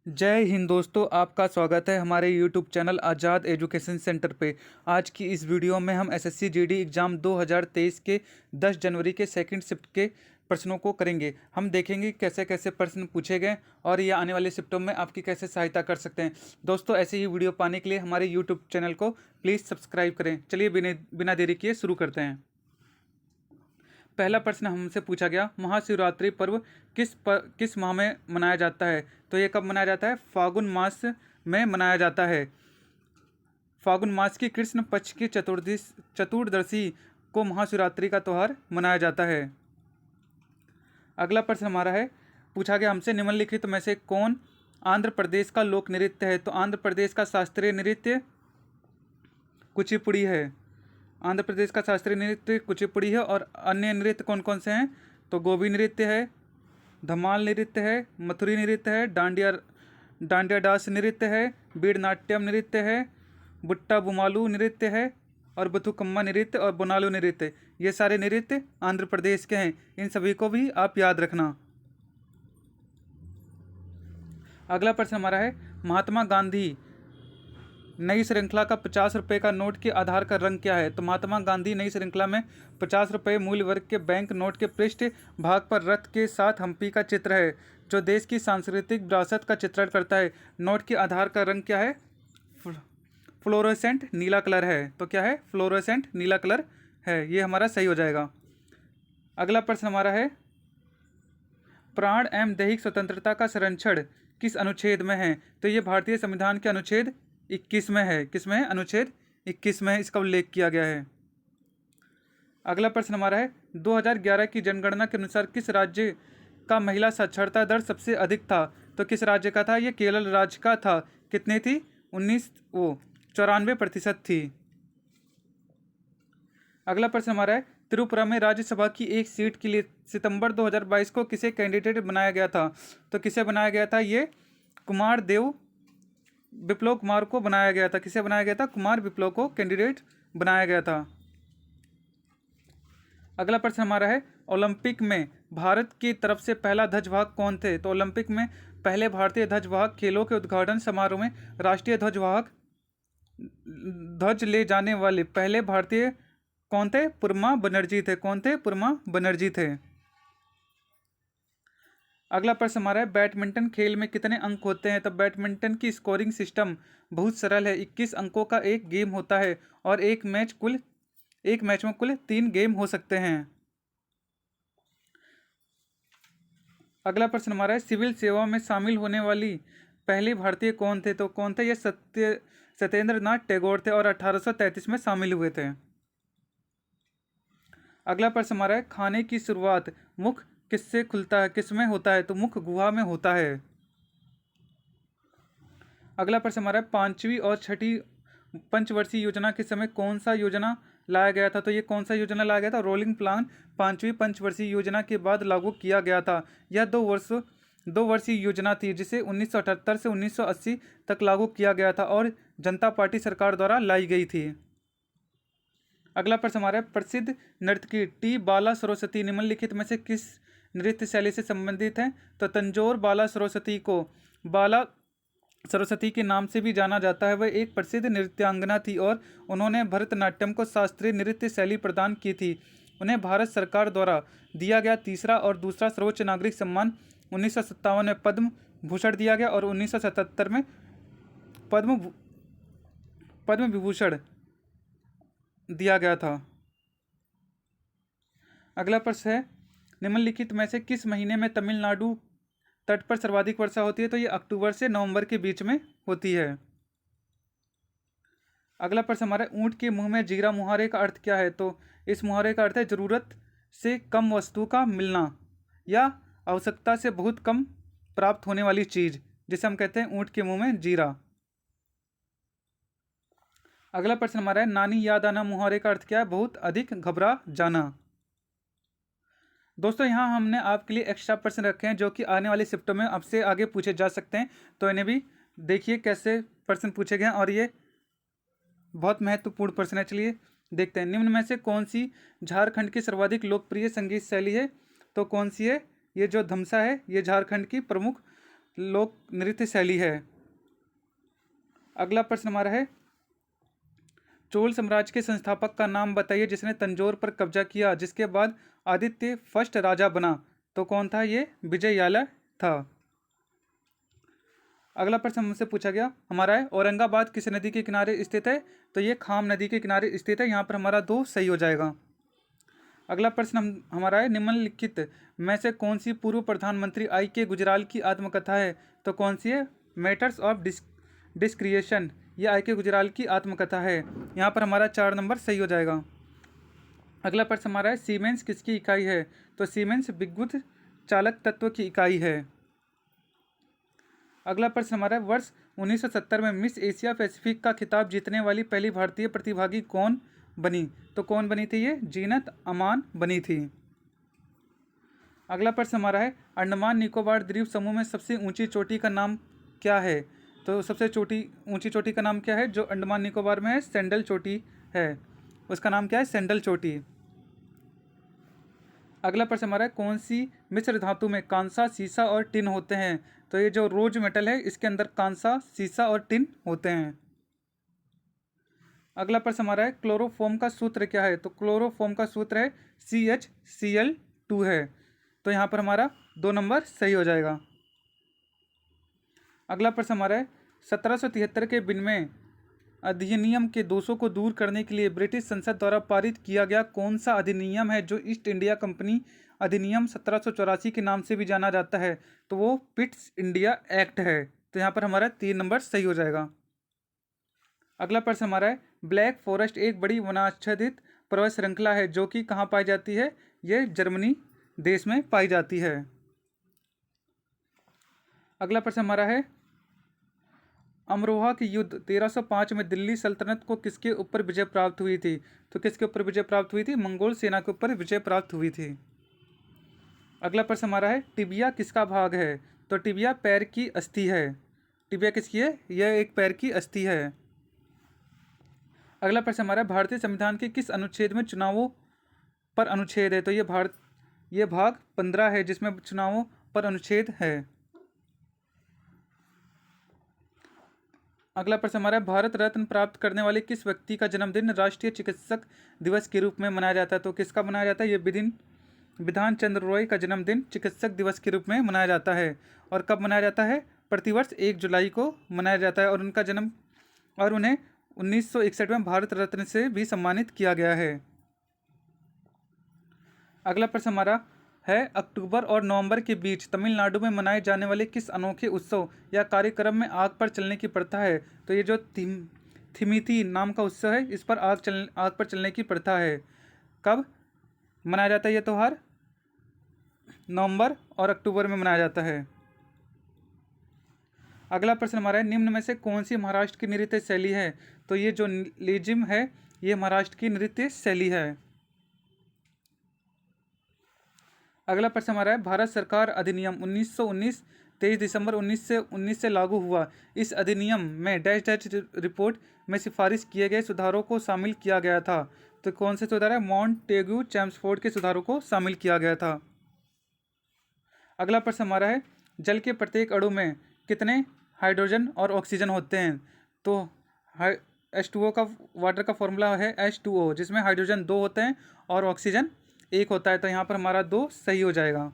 जय हिंद दोस्तों, आपका स्वागत है हमारे यूट्यूब चैनल आज़ाद एजुकेशन सेंटर पे। आज की इस वीडियो में हम एसएससी जीडी एग्ज़ाम 2023 के 10 जनवरी के सेकंड शिफ्ट के प्रश्नों को करेंगे। हम देखेंगे कैसे कैसे प्रश्न पूछे गए और ये आने वाले शिफ्टों में आपकी कैसे सहायता कर सकते हैं। दोस्तों, ऐसे ही वीडियो पाने के लिए हमारे यूट्यूब चैनल को प्लीज़ सब्सक्राइब करें। चलिए बिना देरी किए शुरू करते हैं। पहला प्रश्न हमसे पूछा गया, महाशिवरात्रि पर्व किस माह में मनाया जाता है? तो ये कब मनाया जाता है? फागुन मास में मनाया जाता है। फागुन मास की कृष्ण पक्ष की चतुर्दशी को महाशिवरात्रि का त्यौहार मनाया जाता है। अगला प्रश्न हमारा है, पूछा गया हमसे, निम्नलिखित में से कौन आंध्र प्रदेश का लोक नृत्य है? तो आंध्र प्रदेश का शास्त्रीय नृत्य कुचिपुड़ी है। आंध्र प्रदेश का शास्त्रीय नृत्य कुचिपुड़ी है। और अन्य नृत्य कौन कौन से हैं? तो गोबी नृत्य है, धमाल नृत्य है, मथुरी नृत्य है, डांडिया डांस नृत्य है, बीड़ नाट्यम नृत्य है, बुट्टा बुमालू नृत्य है और बथुकम्मा नृत्य और बोनालू नृत्य। ये सारे नृत्य आंध्र प्रदेश के हैं। इन सभी को भी आप याद रखना। अगला प्रश्न हमारा है, महात्मा गांधी नई श्रृंखला का 50 रुपये का नोट के आधार का रंग क्या है? तो महात्मा गांधी नई श्रृंखला में 50 रुपये मूल्य वर्ग के बैंक नोट के पृष्ठ भाग पर रथ के साथ हम्पी का चित्र है, जो देश की सांस्कृतिक विरासत का चित्रण करता है। नोट के आधार का रंग क्या है? फ्लोरोसेंट नीला कलर है। तो क्या है? फ्लोरोसेंट नीला कलर है। ये हमारा सही हो जाएगा। अगला प्रश्न हमारा है, प्राण एवं दैहिक स्वतंत्रता का संरक्षण किस अनुच्छेद में है? तो ये भारतीय संविधान के अनुच्छेद 21 में है। किस में है? अनुच्छेद 21 में इसका उल्लेख किया गया है। अगला प्रश्न हमारा है, 2011 की जनगणना के अनुसार किस राज्य का महिला साक्षरता दर सबसे अधिक था? तो किस राज्य का था? ये केरल राज्य का था। कितनी थी? 94% थी। अगला प्रश्न हमारा है, त्रिपुरा में राज्यसभा की एक सीट के लिए सितंबर 2022 को किसे कैंडिडेट बनाया गया था? तो किसे बनाया गया था? ये विप्लव कुमार को बनाया गया था। किसे बनाया गया था? कुमार विप्लव को कैंडिडेट बनाया गया था। अगला प्रश्न हमारा है, ओलंपिक में भारत की तरफ से पहला ध्वजवाहक कौन थे? तो ओलंपिक में पहले भारतीय ध्वजवाहक खेलों के उद्घाटन समारोह में राष्ट्रीय ध्वज ले जाने वाले पहले भारतीय कौन थे? पुरमा बनर्जी थे। कौन थे? पुरमा बनर्जी थे। अगला प्रश्न हमारा है, बैडमिंटन खेल में कितने अंक होते हैं? तो बैडमिंटन की स्कोरिंग सिस्टम बहुत सरल है। 21 अंकों का एक गेम होता है और एक मैच में कुल 3 गेम हो सकते हैं। अगला प्रश्न हमारा है, सिविल सेवा में शामिल होने वाली पहली भारतीय कौन थे? तो कौन थे? ये सत्येंद्र नाथ टैगोर थे और 1833 में शामिल हुए थे। अगला प्रश्न हमारा है, खाने की शुरुआत मुख किससे खुलता है? किस में होता है? तो मुख गुहा में होता है। अगला प्रश्न हमारा है, 5वीं और 6ठी पंचवर्षीय योजना के समय कौन सा योजना लाया गया था? तो ये कौन सा योजना लाया गया था? रोलिंग प्लान 5वीं पंचवर्षीय योजना के बाद लागू किया गया था। यह 2 वर्षीय योजना थी, जिसे 1978 से 1980 तक लागू किया गया था और जनता पार्टी सरकार द्वारा लाई गई थी। अगला प्रश्न हमारा है, प्रसिद्ध नर्तकी टी बाला सरस्वती निम्नलिखित में से किस नृत्य शैली से संबंधित हैं? तो तंजौर बाला सरस्वती को बाला सरस्वती के नाम से भी जाना जाता है। वह एक प्रसिद्ध नृत्यांगना थी और उन्होंने भरतनाट्यम को शास्त्रीय नृत्य शैली प्रदान की थी। उन्हें भारत सरकार द्वारा दिया गया तीसरा और दूसरा सर्वोच्च नागरिक सम्मान 1957 में पद्म भूषण दिया गया और 1977 में पद्म विभूषण दिया गया था। अगला प्रश्न है, निम्नलिखित में से किस महीने में तमिलनाडु तट पर सर्वाधिक वर्षा होती है? तो ये अक्टूबर से नवंबर के बीच में होती है। अगला प्रश्न हमारा, ऊंट के मुंह में जीरा मुहावरे का अर्थ क्या है? तो इस मुहावरे का अर्थ है जरूरत से कम वस्तु का मिलना या आवश्यकता से बहुत कम प्राप्त होने वाली चीज, जिसे हम कहते हैं ऊंट के मुंह में जीरा। अगला प्रश्न हमारा है, नानी याद आना मुहावरे का अर्थ क्या है? बहुत अधिक घबरा जाना। दोस्तों, यहाँ हमने आपके लिए एक्स्ट्रा प्रश्न रखे हैं जो कि आने वाली शिफ्टों में आपसे आगे पूछे जा सकते हैं, तो इन्हें भी देखिए कैसे प्रश्न पूछे गए हैं और ये बहुत महत्वपूर्ण प्रश्न है। चलिए देखते हैं, निम्न में से कौन सी झारखंड की सर्वाधिक लोकप्रिय संगीत शैली है? तो कौन सी है? ये जो धमसा है, ये झारखंड की प्रमुख लोक नृत्य शैली है? अगला प्रश्न हमारा है, चोल साम्राज्य के संस्थापक का नाम बताइए जिसने तंजौर पर कब्जा किया, जिसके बाद आदित्य फर्स्ट राजा बना। तो कौन था ये? विजययाला था। अगला प्रश्न हमसे पूछा गया हमारा है, औरंगाबाद किस नदी के किनारे स्थित है? तो ये खाम नदी के किनारे स्थित है। यहाँ पर हमारा 2 सही हो जाएगा। अगला प्रश्न हमारा है, निम्नलिखित में से कौन सी पूर्व प्रधानमंत्री I.K. गुजराल की आत्मकथा है? तो कौन सी है? मैटर्स ऑफ डिस्क्रिएशन, ये I.K. गुजराल की आत्मकथा है। यहाँ पर हमारा 4 नंबर सही हो जाएगा। अगला प्रश्न हमारा है, सीमेंस किसकी इकाई है? तो सीमेंस विद्युत चालक तत्व की इकाई है। अगला प्रश्न हमारा है, वर्ष 1970 में मिस एशिया पैसिफिक का खिताब जीतने वाली पहली भारतीय प्रतिभागी कौन बनी? तो कौन बनी थी? ये जीनत अमान बनी थी। अगला प्रश्न हमारा है, अंडमान निकोबार द्वीप समूह में सबसे ऊंची चोटी का नाम क्या है? तो सबसे ऊंची चोटी का नाम क्या है जो अंडमान निकोबार में है? सैंडल चोटी है। उसका नाम क्या है? सैंडल चोटी। अगला प्रश्न हमारा है, कौन सी मिश्र धातु में कांसा, सीसा और टिन होते हैं? तो ये जो रोज मेटल है इसके अंदर कांसा, सीसा और टिन होते हैं। अगला प्रश्न हमारा है, क्लोरोफॉर्म का सूत्र क्या है? तो क्लोरोफॉर्म का सूत्र है CHCl2 है। तो यहाँ पर हमारा 2 नंबर सही हो जाएगा। अगला प्रश्न हमारा है, 1773 के विनिमय अधिनियम के दोषों को दूर करने के लिए ब्रिटिश संसद द्वारा पारित किया गया कौन सा अधिनियम है जो ईस्ट इंडिया कंपनी अधिनियम 1784 के नाम से भी जाना जाता है? तो वो पिट्स इंडिया एक्ट है। तो यहाँ पर हमारा 3 नंबर सही हो जाएगा। अगला प्रश्न हमारा है, ब्लैक फॉरेस्ट एक बड़ी वनाच्छादित पर्वत श्रृंखला है जो कि कहाँ पाई जाती है? ये जर्मनी देश में पाई जाती है। अगला प्रश्न हमारा है, अमरोहा की युद्ध 1305 में दिल्ली सल्तनत को किसके ऊपर विजय प्राप्त हुई थी? तो किसके ऊपर विजय प्राप्त हुई थी? मंगोल सेना के ऊपर विजय प्राप्त हुई थी। अगला प्रश्न हमारा है, टिबिया किसका भाग है? तो टिबिया पैर की अस्थि है। टिबिया किसकी है? यह एक पैर की अस्थि है। अगला प्रश्न हमारा है, भारतीय संविधान के किस अनुच्छेद में चुनावों पर अनुच्छेद है? तो ये भाग 15 है जिसमें चुनावों पर अनुच्छेद है। अगला प्रश्न हमारा, भारत रत्न प्राप्त करने वाले किस व्यक्ति का जन्मदिन राष्ट्रीय चिकित्सक दिवस के रूप में मनाया जाता है? तो किसका मनाया जाता है? ये विधान चंद्र रॉय का जन्मदिन चिकित्सक दिवस के रूप में मनाया जाता है। और कब मनाया जाता है? प्रतिवर्ष 1 जुलाई को मनाया जाता है। और उन्हें 1961 में भारत रत्न से भी सम्मानित किया गया है। अगला प्रश्न हमारा है, अक्टूबर और नवंबर के बीच तमिलनाडु में मनाए जाने वाले किस अनोखे उत्सव या कार्यक्रम में आग पर चलने की प्रथा है? तो ये जो थिमिती नाम का उत्सव है इस पर आग पर चलने की प्रथा है। कब मनाया जाता है ये त्यौहार? नवंबर और अक्टूबर में मनाया जाता है। अगला प्रश्न हमारा है, निम्न में से कौन सी महाराष्ट्र की नृत्य शैली है? तो ये जो लेजिम है ये महाराष्ट्र की नृत्य शैली है। अगला प्रश्न हमारा है, भारत सरकार अधिनियम 1919 23 दिसंबर 1919 से लागू हुआ। इस अधिनियम में डैश डैश रिपोर्ट में सिफारिश किए गए सुधारों को शामिल किया गया था। तो कौन से सुधार है? मॉन्टेग्यू चैम्सफोर्ड के सुधारों को शामिल किया गया था। अगला प्रश्न हमारा है, जल के प्रत्येक अणु में कितने हाइड्रोजन और ऑक्सीजन होते हैं? तो H2O का वाटर का फॉर्मूला है H2O, जिसमें हाइड्रोजन 2 होते हैं और ऑक्सीजन 1 होता है। तो यहाँ पर हमारा 2 सही हो जाएगा।